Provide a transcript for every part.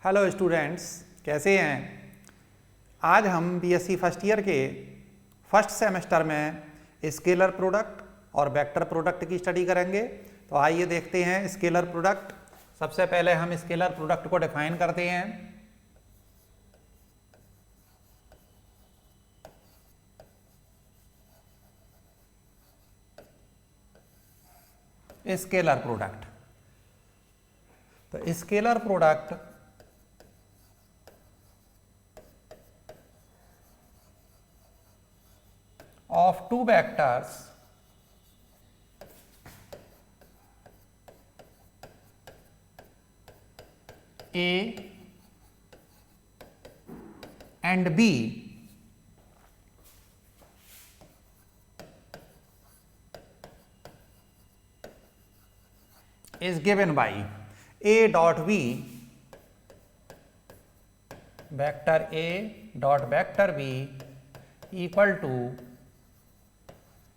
Hello students, कैसे हैं। आज हम बीएससी फर्स्ट ईयर के फर्स्ट सेमेस्टर में स्केलर प्रोडक्ट और वेक्टर प्रोडक्ट की स्टडी करेंगे। तो आइए देखते हैं स्केलर प्रोडक्ट। सबसे पहले हम स्केलर प्रोडक्ट को डिफाइन करते हैं। स्केलर प्रोडक्ट, तो scalar product of two vectors A and B is given by A dot B vector A dot vector B equal to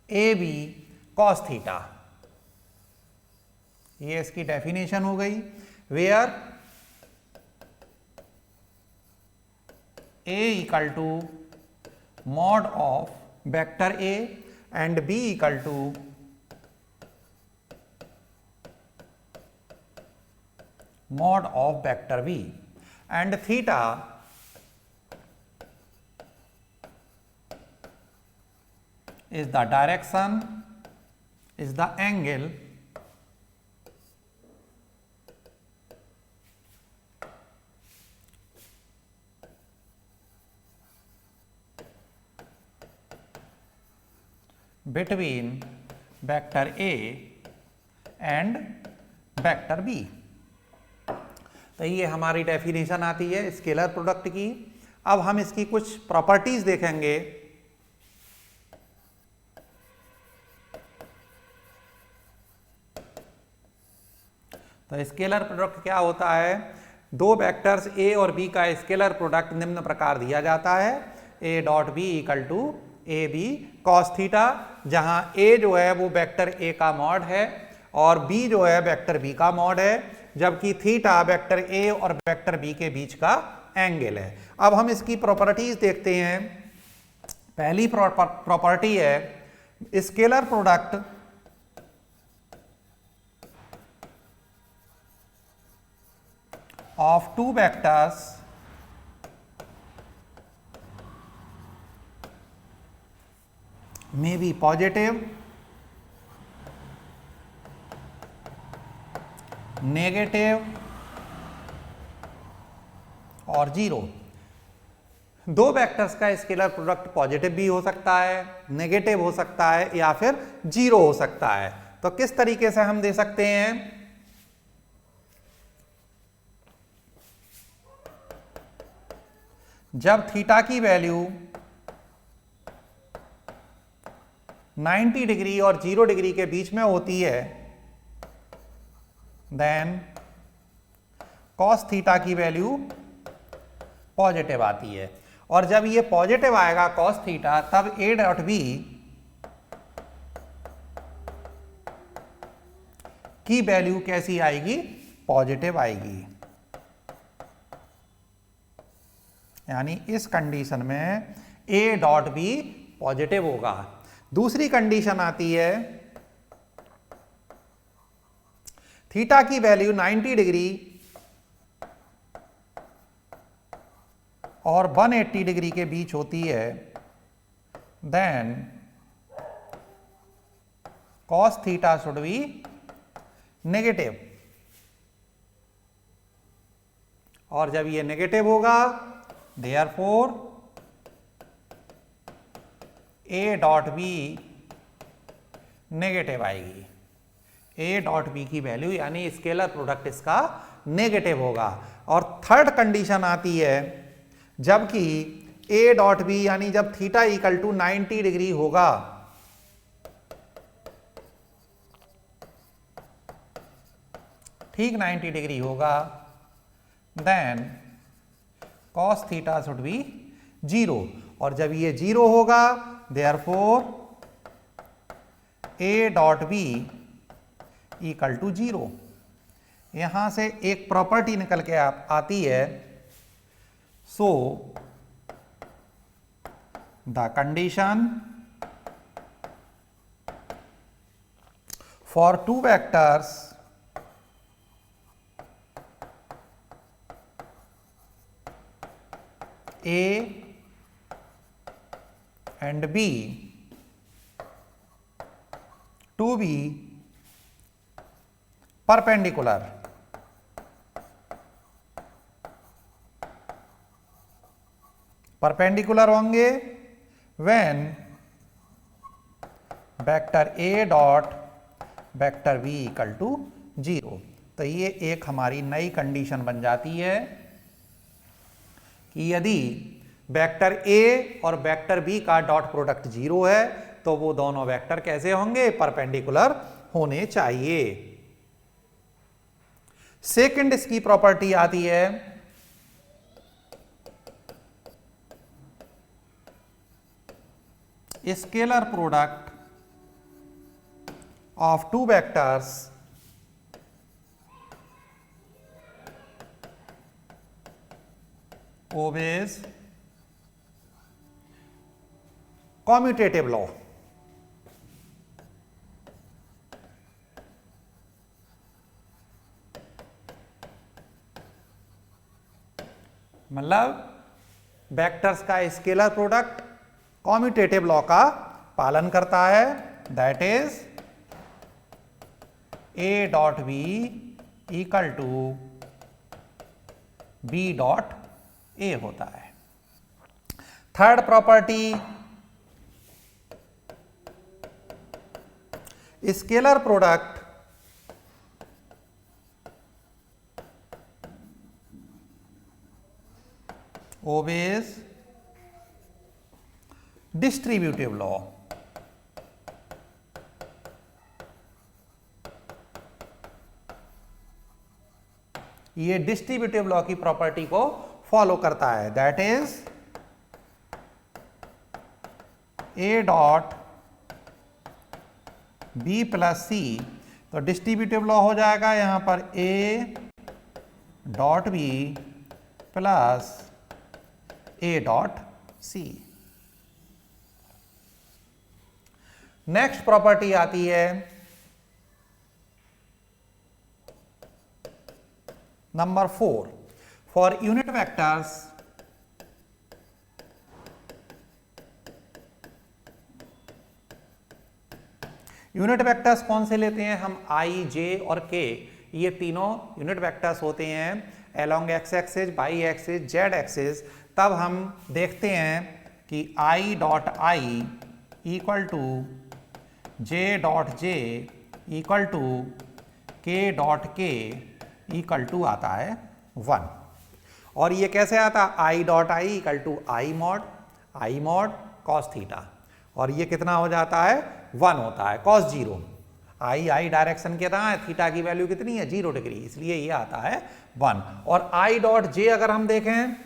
A B cos theta. ये इसकी definition हो गई। Where A equal to mod of vector A and B equal to mod of vector B and theta is the direction, is the angle between vector A and vector B। तो ये हमारी definition आती है scalar product की। अब हम इसकी कुछ प्रॉपर्टीज देखेंगे। तो स्केलर प्रोडक्ट क्या होता है। दो वेक्टर्स ए और बी का स्केलर प्रोडक्ट निम्न प्रकार दिया जाता है। A dot B equal to A B cos theta, जहां ए जो है वो वेक्टर ए का मॉड है और बी जो है वेक्टर बी का मॉड है, जबकि थीटा वेक्टर ए और वेक्टर बी के बीच का एंगल है। अब हम इसकी प्रॉपर्टीज देखते हैं। पहली प्रॉपर्टी है scalar product of two vectors may be positive, negative और जीरो। दो वेक्टर्स का स्केलर प्रोडक्ट पॉजिटिव भी हो सकता है, नेगेटिव हो सकता है या फिर जीरो हो सकता है। तो किस तरीके से हम दे सकते हैं। जब थीटा की वैल्यू 90 डिग्री और 0 डिग्री के बीच में होती है, देन कॉस थीटा की वैल्यू पॉजिटिव आती है। और जब ये पॉजिटिव आएगा कॉस थीटा, तब ए डॉट बी की वैल्यू कैसी आएगी, पॉजिटिव आएगी। यानी इस कंडीशन में ए डॉट बी पॉजिटिव होगा। दूसरी कंडीशन आती है थीटा की वैल्यू 90 डिग्री और 180 डिग्री के बीच होती है, then cos theta should be negative. और जब ये नेगेटिव होगा, Therefore, A dot B negative आएगी। A डॉट बी की वैल्यू यानी स्केलर प्रोडक्ट इसका नेगेटिव होगा। और थर्ड कंडीशन आती है जबकि A डॉट बी यानी जब थीटा इक्वल टू 90 डिग्री होगा, ठीक 90 डिग्री होगा, then cos theta should be zero. और जब ये जीरो होगा, therefore A dot B equal to zero. यहां से एक प्रॉपर्टी निकल के आती है, so the condition for two vectors A and B to be perpendicular होंगे when vector A dot vector v equal to 0। तो ये एक हमारी नई कंडीशन बन जाती है कि यदि वेक्टर a और वेक्टर b का डॉट प्रोडक्ट 0 है तो वो दोनों वेक्टर कैसे होंगे, परपेंडिकुलर होने चाहिए। सेकंड इसकी प्रॉपर्टी आती है scalar product of two vectors obeys commutative law। मतलब वेक्टर्स का स्केलर प्रोडक्ट कॉम्यूटेटिव लॉ का पालन करता है, that is A dot B equal to B dot A होता है। Third property scalar product obeys distributive law. ये डिस्ट्रीब्यूटिव लॉ की प्रॉपर्टी को फॉलो करता है, that is A dot B plus C। तो डिस्ट्रीब्यूटिव लॉ हो जाएगा यहां पर A dot B plus A dot C। Next property आती है number 4 for unit vectors unit vectors कौन से लेते हैं हम, i, j और k। ये तीनों यूनिट वेक्टर्स होते हैं along x axis, y axis, z axis. तब हम देखते हैं कि i dot i equal to j dot j equal to k dot k equal to आता है 1। और ये कैसे आता है, i dot i equal to i mod cos theta. और ये कितना हो जाता है, 1 होता है कॉस 0। i डायरेक्शन के रहा है, थीटा की वैल्यू कितनी है, 0 डिग्री, इसलिए ये आता है 1। और i डॉट j अगर हम देखें,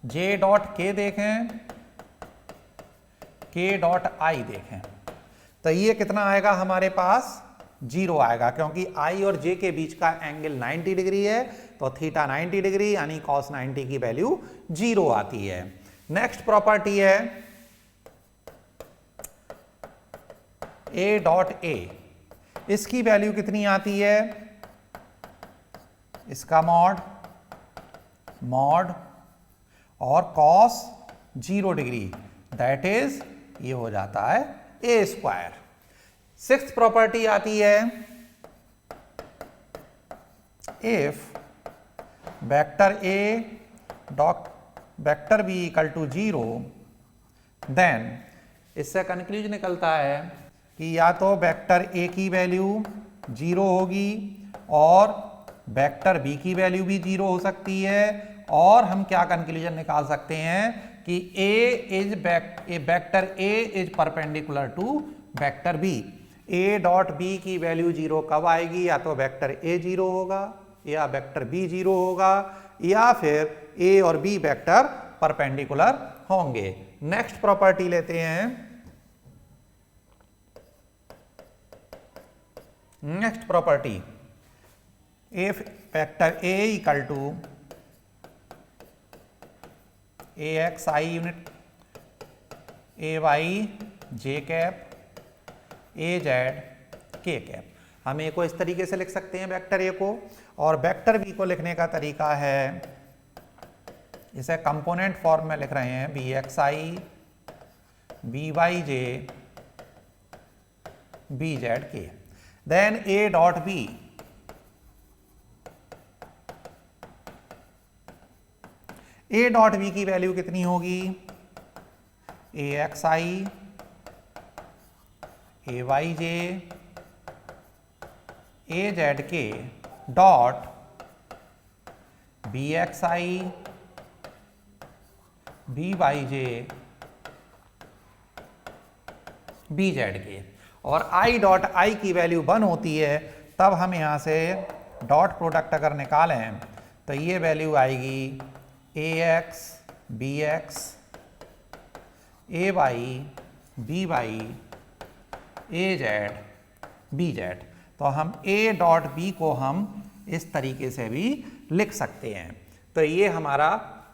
j डॉट k देखें, k डॉट i देखें, तो ये कितना आएगा हमारे पास, 0 आएगा, क्योंकि i और j के बीच का एंगल 90 डिग्री है। तो थीटा 90 डिग्री यानी cos 90 की वैल्यू 0 आती है। नेक्स्ट प्रॉपर्टी है a डॉट a, इसकी वैल्यू कितनी आती है, इसका मॉड और cos 0 डिग्री, दैट इज ये हो जाता है a स्क्वायर। सिक्स्थ प्रॉपर्टी आती है if vector a dot vector b equal to 0, then इससे कंक्लूजन निकलता है कि या तो वेक्टर a की वैल्यू 0 होगी और वेक्टर b की वैल्यू भी 0 हो सकती है। और हम क्या कंक्लूजन निकाल सकते हैं कि vector a is perpendicular to vector b। a dot b की वैल्यू 0 कब आएगी, या तो वेक्टर a 0 होगा या वेक्टर b 0 होगा, या फिर a और b वेक्टर परपेंडिकुलर होंगे। नेक्स्ट प्रॉपर्टी लेते हैं next property, A vector A equal to A X I unit, A Y J cap, A Z K cap. हम ए को इस तरीके से लिख सकते हैं वेक्टर ए को, और वेक्टर बी को लिखने का तरीका है, इसे कंपोनेंट फॉर्म में लिख रहे हैं, B X I B Y J B Z K. Then A dot B, A dot B की वैल्यू कितनी होगी, A X I A Y J A Z K dot B X I B Y J B Z K. और I dot I की value 1 होती है, तब हम यहाँ से डॉट प्रोडक्ट अगर निकालें तो ये वैल्यू आएगी ए x B x A Y B Y A Z B Z. तो हम ए डॉट बी को हम इस तरीके से भी लिख सकते हैं। तो ये हमारा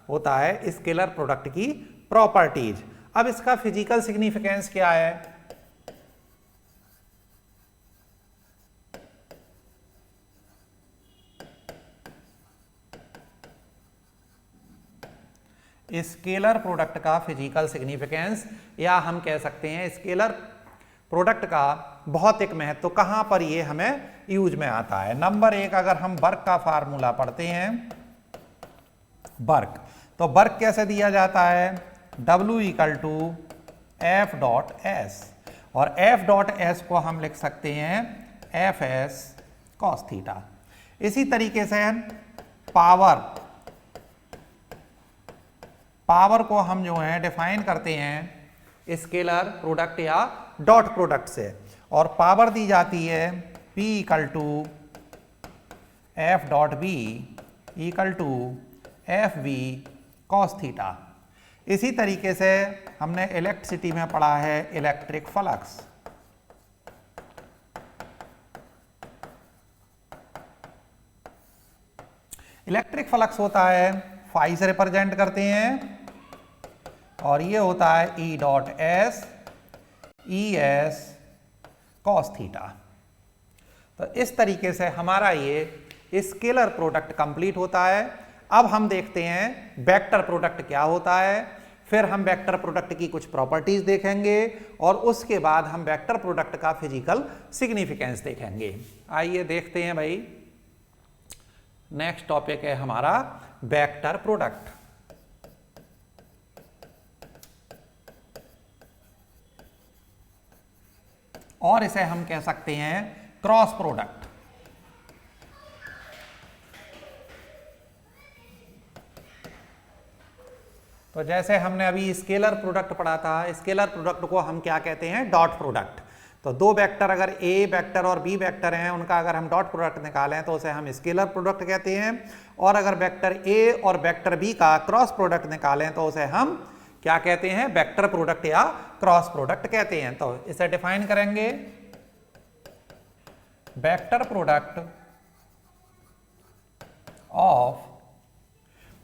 होता है स्केलर प्रोडक्ट की प्रॉपर्टीज। अब इसका फिजिकल सिग्निफिकेंस क्या है? स्केलर प्रोडक्ट का फिजिकल सिग्निफिकेंस, या हम कह सकते हैं स्केलर प्रोडक्ट का भौतिक महत्व, कहां पर ये हमें यूज में आता है। नंबर 1, अगर हम वर्क का फार्मूला पढ़ते हैं, वर्क, तो वर्क कैसे दिया जाता है? W equal to F dot S, और एफ डॉट एस को हम लिख सकते हैं एफ एस कॉस थीटा। इसी तरीके से पावर, पावर को हम जो है डिफाइन करते हैं स्केलर प्रोडक्ट या डॉट प्रोडक्ट से, और पावर दी जाती है P equal to F dot B equal to F V cos theta. इसी तरीके से हमने इलेक्ट्रिसिटी में पढ़ा है इलेक्ट्रिक फ्लक्स, इलेक्ट्रिक फ्लक्स होता है फाई से रिप्रेजेंट करते हैं, और ये होता है E dot S E S cos theta. तो इस तरीके से हमारा ये स्केलर प्रोडक्ट कंप्लीट होता है। अब हम देखते हैं वेक्टर प्रोडक्ट क्या होता है, फिर हम वेक्टर प्रोडक्ट की कुछ प्रॉपर्टीज देखेंगे, और उसके बाद हम वेक्टर प्रोडक्ट का फिजिकल सिग्निफिकेंस देखेंगे। आइए देखते हैं भाई, नेक्स्ट टॉपिक है हमारा वेक्टर प्रोडक्ट। और इसे हम कह सकते हैं क्रॉस प्रोडक्ट। तो जैसे हमने अभी स्केलर प्रोडक्ट पढ़ा था, स्केलर प्रोडक्ट को हम क्या कहते हैं? Dot product. तो दो वेक्टर, अगर ए वेक्टर और बी वेक्टर हैं, उनका अगर हम डॉट प्रोडक्ट निकालें तो उसे हम स्केलर प्रोडक्ट कहते हैं। और अगर वेक्टर ए और वेक्टर बी का क्रॉस प्रोडक्ट निकालें तो उसे हम क्या कहते हैं? वेक्टर प्रोडक्ट या क्रॉस प्रोडक्ट कहते हैं। तो इसे डिफाइन करेंगे, vector product of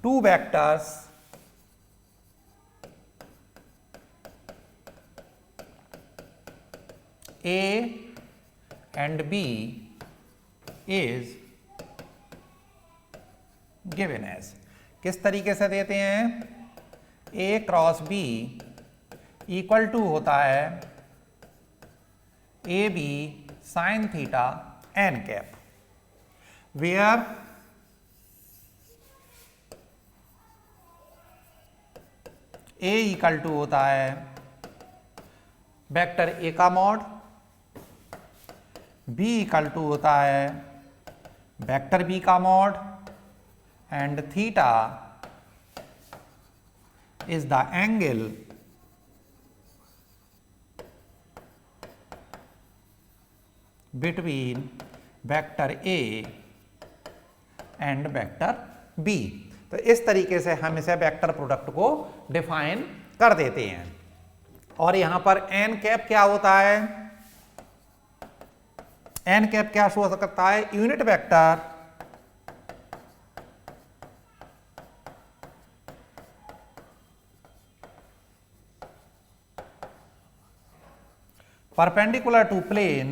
two vectors A and B is given as, किस तरीके से देते हैं? A cross B equal to होता है A B sine theta N cap, where A equal to होता है वेक्टर A का मॉड, B इक्वल टू होता है वेक्टर B का mod, and theta is the angle between vector A and vector B। तो इस तरीके से हम इसे वेक्टर प्रोडक्ट को डिफाइन कर देते हैं। और यहां पर एन कैप क्या होता है? एन कैप क्या शो करता है, unit vector perpendicular to plane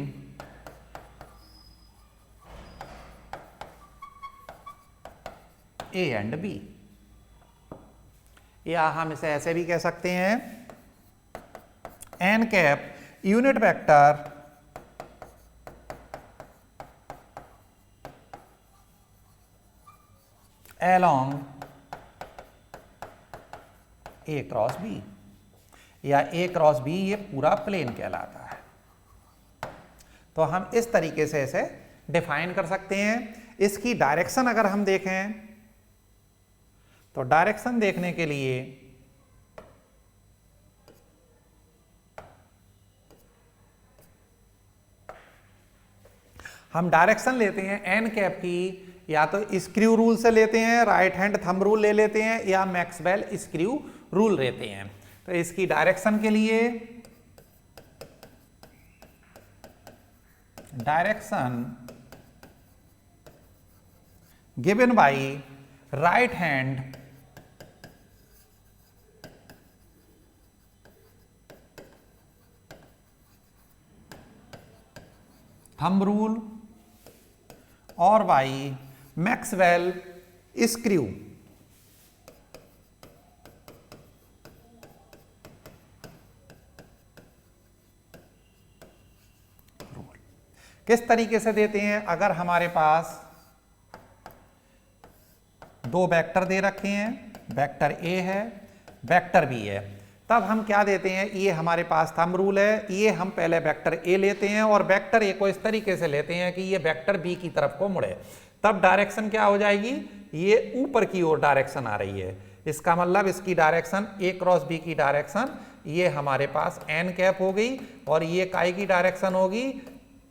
A and B, या हम इसे ऐसे भी कह सकते हैं, N cap unit vector along A cross B, या ए क्रॉस बी ये पूरा प्लेन कहलाता है। तो हम इस तरीके से इसे डिफाइन कर सकते हैं। इसकी डायरेक्शन अगर हम देखें तो डायरेक्शन देखने के लिए हम डायरेक्शन लेते हैं एन कैप की, या तो स्क्रू रूल से लेते हैं, राइट हैंड थंब रूल ले लेते हैं, या मैक्सवेल स्क्रू रूल लेते हैं। तो इसकी डायरेक्शन के लिए direction given by right hand thumb rule और बाय मैक्सवेल स्क्रू रूल। किस तरीके से देते हैं, अगर हमारे पास दो वेक्टर दे रखे हैं, वेक्टर ए है, वेक्टर बी है, तब हम क्या देते हैं, ये हमारे पास थंब रूल है, ये हम पहले वेक्टर ए लेते हैं और वेक्टर ए को इस तरीके से लेते हैं कि ये वेक्टर बी की तरफ को मुड़े, तब डायरेक्शन क्या हो जाएगी, ये ऊपर की ओर डायरेक्शन आ रही है। इसका मतलब इसकी डायरेक्शन ए क्रॉस बी की डायरेक्शन ये हमारे पास एन कैप हो गई, और ये काय की डायरेक्शन होगी,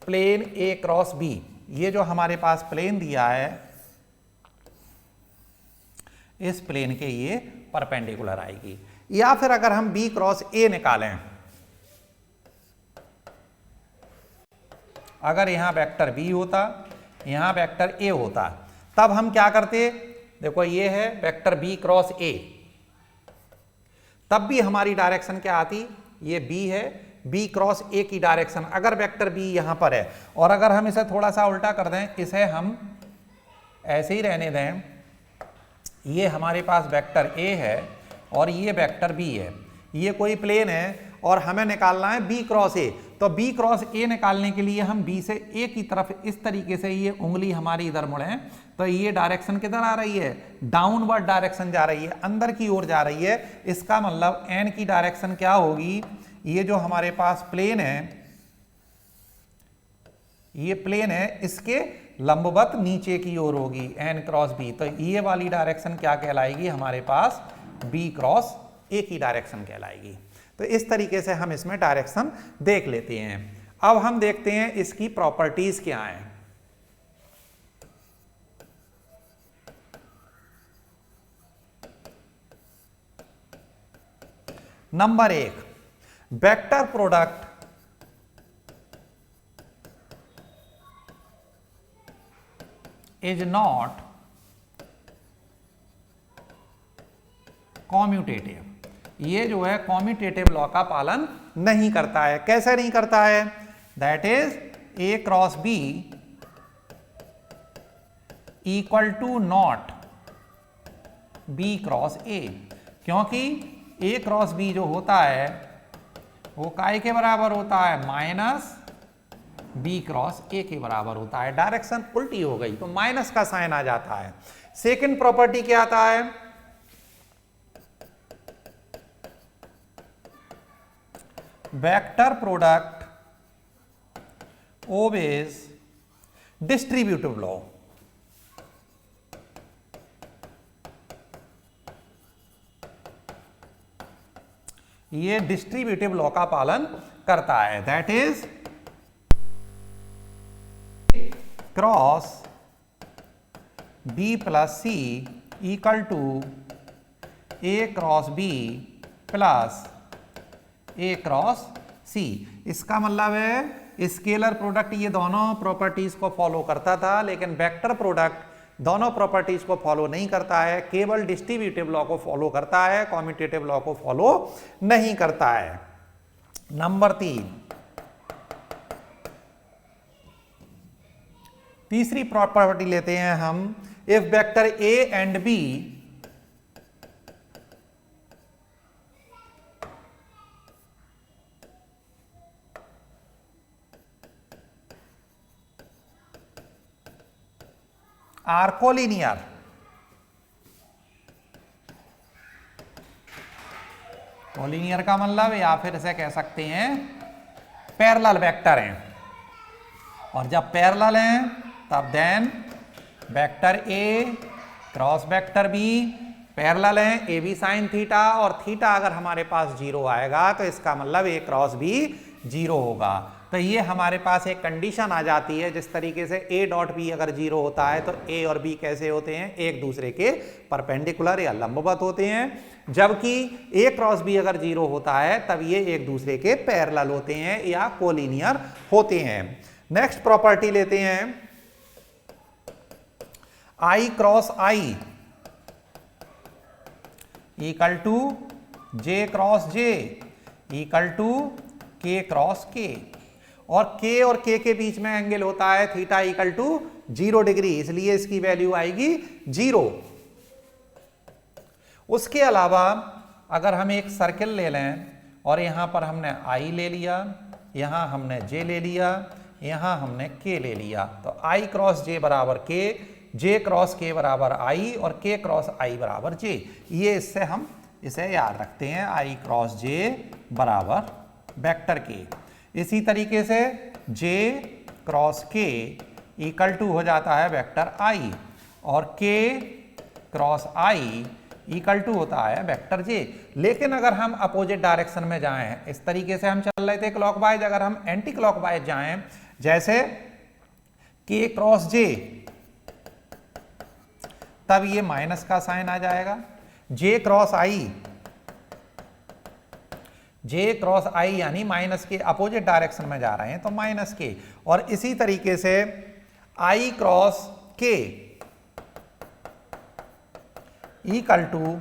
प्लेन ए क्रॉस बी। ये जो हमारे पास प्लेन दिया है, इस प्लेन के ये परपेंडिकुलर आएगी। या फिर अगर हम बी क्रॉस ए निकालें, अगर यहां वेक्टर बी होता, यहां वेक्टर ए होता, तब हम क्या करते, देखो ये है वेक्टर बी क्रॉस ए, तब भी हमारी डायरेक्शन क्या आती, ये बी है, बी क्रॉस ए की डायरेक्शन, अगर वेक्टर बी यहां पर है। और अगर हम इसे थोड़ा सा उल्टा कर दें, इसे हम ऐसे ही रहने दें, ये हमारे पास वेक्टर ए है और ये वेक्टर बी है, ये कोई प्लेन है और हमें निकालना है बी क्रॉस ए। तो बी क्रॉस ए निकालने के लिए हम बी से ए की तरफ इस तरीके से ये उंगली हमारी इधर मुड़े, तो ये डायरेक्शन किधर आ रही है, डाउनवर्ड डायरेक्शन जा रही है, अंदर की ओर जा रही है। इसका मतलब एन की डायरेक्शन क्या होगी, ये जो हमारे पास प्लेन है, ये प्लेन है, इसके लंबवत नीचे की ओर होगी एन क्रॉस बी। तो ये वाली डायरेक्शन क्या कहलाएगी, हमारे पास बी क्रॉस ए की डायरेक्शन कहलाएगी। तो इस तरीके से हम इसमें डायरेक्शन देख लेते हैं। अब हम देखते हैं इसकी प्रॉपर्टीज क्या हैं। Number 1, vector product is not commutative. ये जो है कॉम्यूटेटिव लॉ का पालन नहीं करता है। कैसे नहीं करता है, that is A cross B equal to not B cross A, क्योंकि ए क्रॉस बी जो होता है वो काय के बराबर होता है, माइनस बी क्रॉस ए के बराबर होता है। डायरेक्शन उल्टी हो गई तो माइनस का साइन आ जाता है। सेकंड प्रॉपर्टी क्या आता है, vector product obeys distributive law. ये डिस्ट्रीब्यूटिव लॉ का पालन करता है, that is cross B plus C equal to A cross B plus A cross C. इसका मतलब है स्केलर प्रोडक्ट ये दोनों प्रॉपर्टीज को फॉलो करता था, लेकिन वेक्टर प्रोडक्ट दोनों प्रॉपर्टीज को फॉलो नहीं करता है, केवल डिस्ट्रीब्यूटिव लॉ को फॉलो करता है, कॉम्यूटेटिव लॉ को फॉलो नहीं करता है। नंबर 3, तीसरी प्रॉपर्टी लेते हैं हम। If vector A and B are collinear, collinear का मतलब या फिर इसे कह सकते हैं पैरेलल वेक्टर हैं, और जब पैरेलल हैं तब then vector A cross vector B parallel हैं, ए बी साइन थीटा, और थीटा अगर हमारे पास 0 आएगा तो इसका मतलब ए क्रॉस बी 0 होगा। तो ये हमारे पास एक कंडीशन आ जाती है, जिस तरीके से ए डॉट बी अगर 0 होता है तो ए और बी कैसे होते हैं, एक दूसरे के परपेंडिकुलर या लंबवत होते हैं, जबकि ए क्रॉस बी अगर 0 होता है तब ये एक दूसरे के पैरेलल होते हैं या कोलिनियर होते हैं। नेक्स्ट प्रॉपर्टी लेते हैं, I cross I equal to J cross J equal to K cross K, और के के बीच में एंगल होता है थीटा इक्वल टू 0 डिग्री, इसलिए इसकी वैल्यू आएगी 0। उसके अलावा अगर हम एक सर्किल ले लें और यहां पर हमने आई ले लिया, यहां हमने जे ले लिया, यहां हमने के ले लिया, तो आई क्रॉस जे बराबर के, जे क्रॉस के बराबर आई, और के क्रॉस आई बराबर जे। ये इससे हम इसे याद रखते हैं, आई क्रॉस जे बराबर वेक्टर के। इसी तरीके से जे क्रॉस के इक्वल टू हो जाता है वेक्टर आई, और के क्रॉस आई इक्वल टू होता है वेक्टर जे। लेकिन अगर हम अपोजिट डायरेक्शन में जाएं, इस तरीके से हम चल रहे थे क्लॉकवाइज, अगर हम एंटी क्लॉकवाइज जाएं, जैसे के क्रॉस जे, तब ये माइनस का साइन आ जाएगा। जे क्रॉस आई, जे क्रॉस आई यानी माइनस के, अपोजिट डायरेक्शन में जा रहे हैं तो माइनस के, और इसी तरीके से आई क्रॉस के इक्वल टू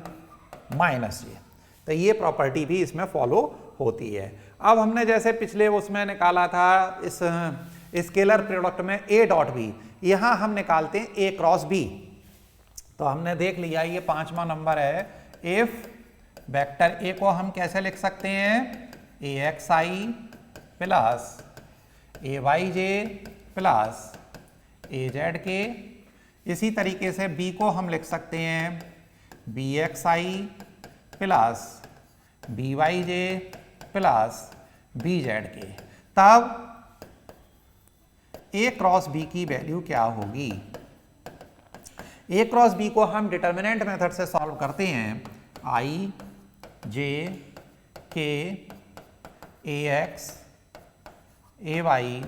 माइनस जे। तो ये प्रॉपर्टी भी इसमें फॉलो होती है। अब हमने जैसे पिछले उसमें निकाला था इस स्केलर प्रोडक्ट में ए डॉट बी, यहां हम निकालते हैं ए क्रॉस बी। तो हमने देख लिया ये 5वां नंबर है। इफ वेक्टर ए को हम कैसे लिख सकते हैं, ए एक्स आई प्लस ए वाई जे प्लस ए जेड के। इसी तरीके से बी को हम लिख सकते हैं बी एक्स आई प्लस बी वाई जे प्लस बी जेड के। तब ए क्रॉस बी की वैल्यू क्या होगी, ए क्रॉस बी को हम डिटर्मिनेंट मेथड से सॉल्व करते हैं, I J K A X A Y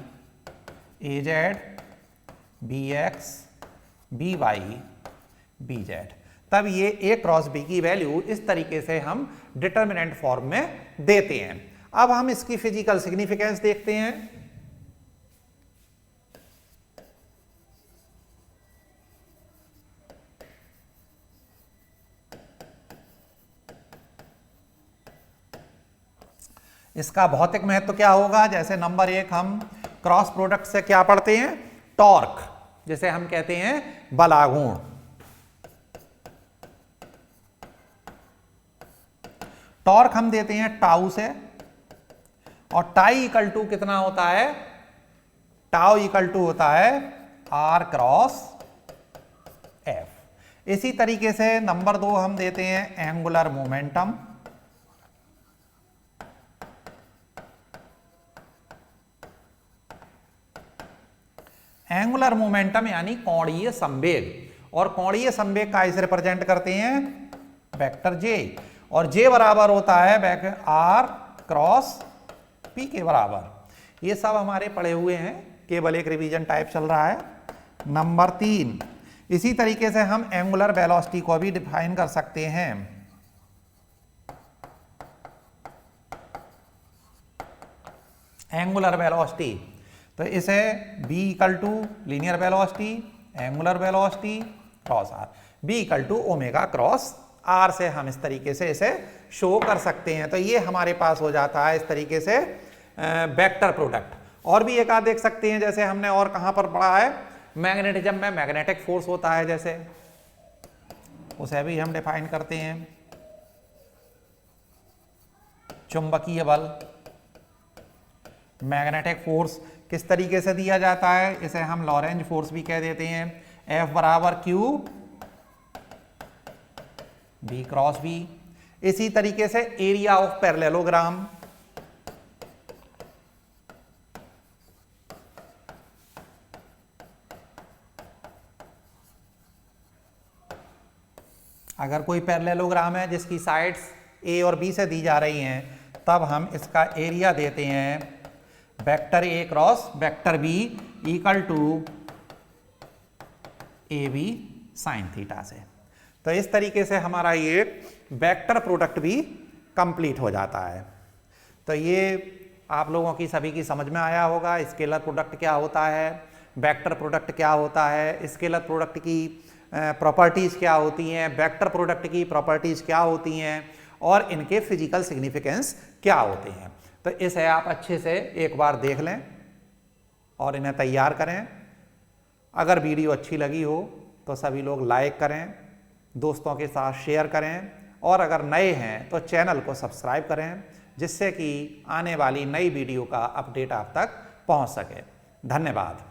A Z B X B Y B Z. तब ये ए क्रॉस बी की वैल्यू इस तरीके से हम डिटर्मिनेंट फॉर्म में देते हैं। अब हम इसकी फिजिकल सिग्निफिकेंस देखते हैं। इसका भौतिक महत्व क्या होगा, जैसे नंबर 1 हम क्रॉस प्रोडक्ट से क्या पढ़ते हैं, टॉर्क, जिसे हम कहते हैं बलागुण। टॉर्क हम देते हैं टाउ से, और टाई इक्वल टू कितना होता है, टाउ इक्वल टू होता है आर क्रॉस एफ। इसी तरीके से नंबर 2 हम देते हैं एंगुलर मोमेंटम। एंगुलर मोमेंटम यानी कोणीय संवेग, और कोणीय संवेग का इसे रिप्रेजेंट करते हैं वेक्टर जे, और जे बराबर होता है आर क्रॉस पी के बराबर। ये सब हमारे पढ़े हुए हैं, केवल एक रिवीजन टाइप चल रहा है। नंबर 3, इसी तरीके से हम एंगुलर वेलोसिटी को भी डिफाइन कर सकते हैं। एंगुलर वेलोसिटी तो इसे b equal to linear velocity angular velocity cross r, b equal to omega cross r से हम इस तरीके से इसे शो कर सकते हैं। तो ये हमारे पास हो जाता है इस तरीके से वेक्टर प्रोडक्ट। और भी एक आध देख सकते हैं, जैसे हमने और कहां पर पढ़ा है, मैग्नेटिज्म में मैग्नेटिक फोर्स होता है, जैसे उसे भी हम डिफाइन करते हैं। चुंबकीय बल, मैग्नेटिक फोर्स किस तरीके से दिया जाता है, इसे हम लॉरेंज फोर्स भी कह देते हैं। F बराबर Q B क्रॉस B। इसी तरीके से एरिया ऑफ पैरेललोग्राम, अगर कोई पैरेललोग्राम है जिसकी साइड्स A और B से दी जा रही हैं, तब हम इसका एरिया देते हैं vector A cross vector B equal to AB sine theta से। तो इस तरीके से हमारा ये वेक्टर प्रोडक्ट भी कंप्लीट हो जाता है। तो ये आप लोगों की सभी की समझ में आया होगा, स्केलर प्रोडक्ट क्या होता है, वेक्टर प्रोडक्ट क्या होता है, स्केलर प्रोडक्ट की प्रॉपर्टीज़ क्या होती हैं, वेक्टर प्रोडक्ट की प्रॉपर्टीज़ क्या होती हैं और इनके फिजिकल सिग्निफिकेंस क्या होते हैं। तो इसे आप अच्छे से एक बार देख लें और इन्हें तैयार करें। अगर वीडियो अच्छी लगी हो तो सभी लोग लाइक करें, दोस्तों के साथ शेयर करें और अगर नए हैं तो चैनल को सब्सक्राइब करें, जिससे कि आने वाली नई वीडियो का अपडेट आप तक पहुंच सके। धन्यवाद।